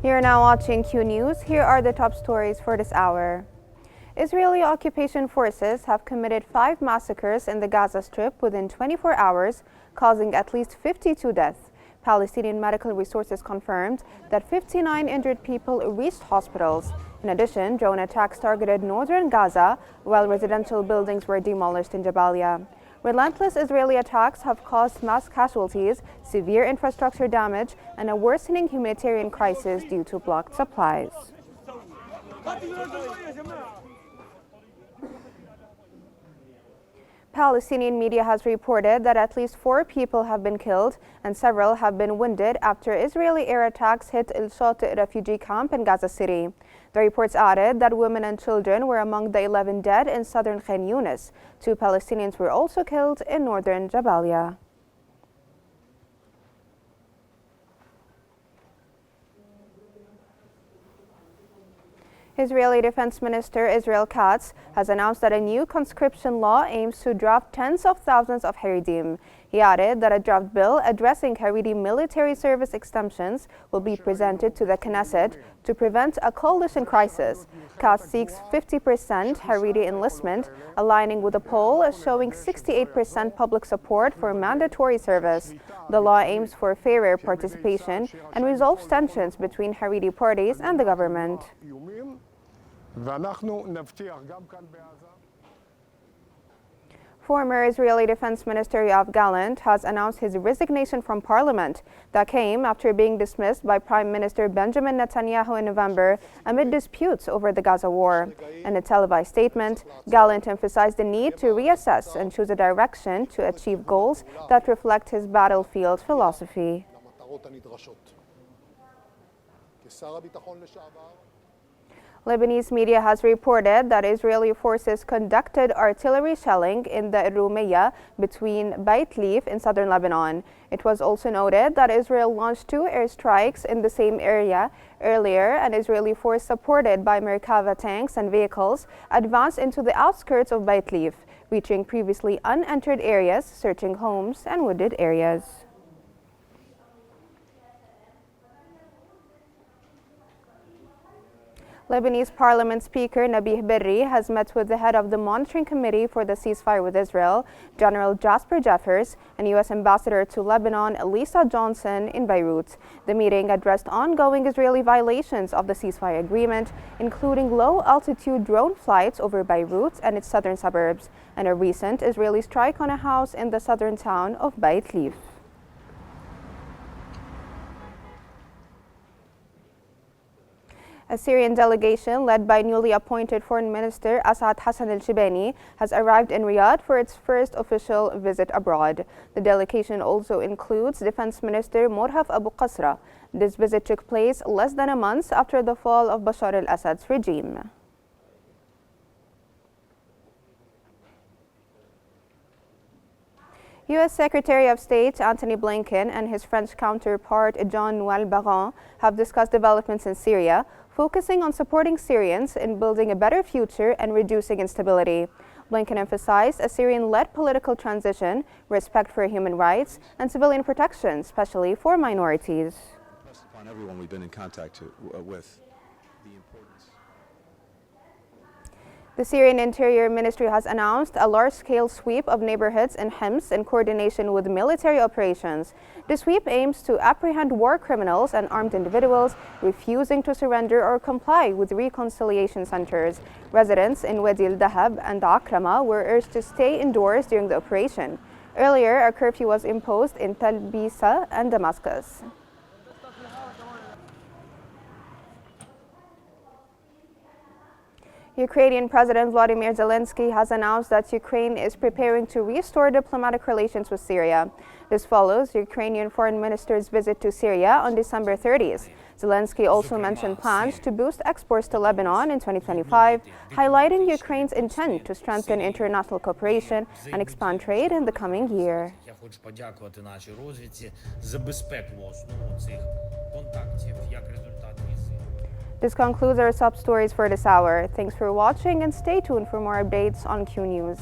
You're now watching Q News. Here are the top stories for this hour. Israeli occupation forces have committed 5 massacres in the Gaza Strip within 24 hours, causing at least 52 deaths. Palestinian medical resources confirmed that 59 injured people reached hospitals. In addition, drone attacks targeted northern Gaza, while residential buildings were demolished in Jabalia. Relentless Israeli attacks have caused mass casualties, severe infrastructure damage, and a worsening humanitarian crisis due to blocked supplies. Palestinian media has reported that at least 4 people have been killed and several have been wounded after Israeli air attacks hit El Shati refugee camp in Gaza City. The reports added that women and children were among the 11 dead in southern Qnews. 2 Palestinians were also killed in northern Jabalia. Israeli Defense Minister Israel Katz has announced that a new conscription law aims to draft tens of thousands of Haredim. He added that a draft bill addressing Haredi military service exemptions will be presented to the Knesset to prevent a coalition crisis. Katz seeks 50% Haredi enlistment, aligning with a poll showing 68% public support for mandatory service. The law aims for fairer participation and resolves tensions between Haredi parties and the government. Former Israeli Defense Minister Yoav Gallant has announced his resignation from parliament. That came after being dismissed by Prime Minister Benjamin Netanyahu in November amid disputes over the Gaza war. In a televised statement, Gallant emphasized the need to reassess and choose a direction to achieve goals that reflect his battlefield philosophy. Lebanese media has reported that Israeli forces conducted artillery shelling in the Rumeya between Beit Leaf in southern Lebanon. It was also noted that Israel launched 2 airstrikes in the same area. Earlier, an Israeli force supported by Merkava tanks and vehicles advanced into the outskirts of Beit Leaf, reaching previously unentered areas, searching homes and wooded areas. Lebanese Parliament Speaker Nabih Berri has met with the head of the Monitoring Committee for the Ceasefire with Israel, General Jasper Jeffers, and U.S. Ambassador to Lebanon, Lisa Johnson, in Beirut. The meeting addressed ongoing Israeli violations of the ceasefire agreement, including low-altitude drone flights over Beirut and its southern suburbs, and a recent Israeli strike on a house in the southern town of Beit Leaf. A Syrian delegation led by newly appointed Foreign Minister Asad Hassan al-Shibani has arrived in Riyadh for its first official visit abroad. The delegation also includes Defense Minister Morhaf Abu Qasra. This visit took place less than a month after the fall of Bashar al-Assad's regime. U.S. Secretary of State Antony Blinken and his French counterpart Jean-Noël Barrot have discussed developments in Syria, focusing on supporting Syrians in building a better future and reducing instability. Blinken emphasized a Syrian-led political transition, respect for human rights, and civilian protection, especially for minorities. On everyone we've been in contact with. The Syrian Interior Ministry has announced a large-scale sweep of neighborhoods in Homs in coordination with military operations. The sweep aims to apprehend war criminals and armed individuals refusing to surrender or comply with reconciliation centers. Residents in Wadi al-Dahab and Akrama were urged to stay indoors during the operation. Earlier, a curfew was imposed in Tel Bisa and Damascus. Ukrainian President Volodymyr Zelensky has announced that Ukraine is preparing to restore diplomatic relations with Syria. This follows Ukrainian Foreign Minister's visit to Syria on December 30th. Zelensky also mentioned plans to boost exports to Lebanon in 2025, highlighting Ukraine's intent to strengthen international cooperation and expand trade in the coming year. This concludes our sub stories for this hour. Thanks for watching and stay tuned for more updates on Q News.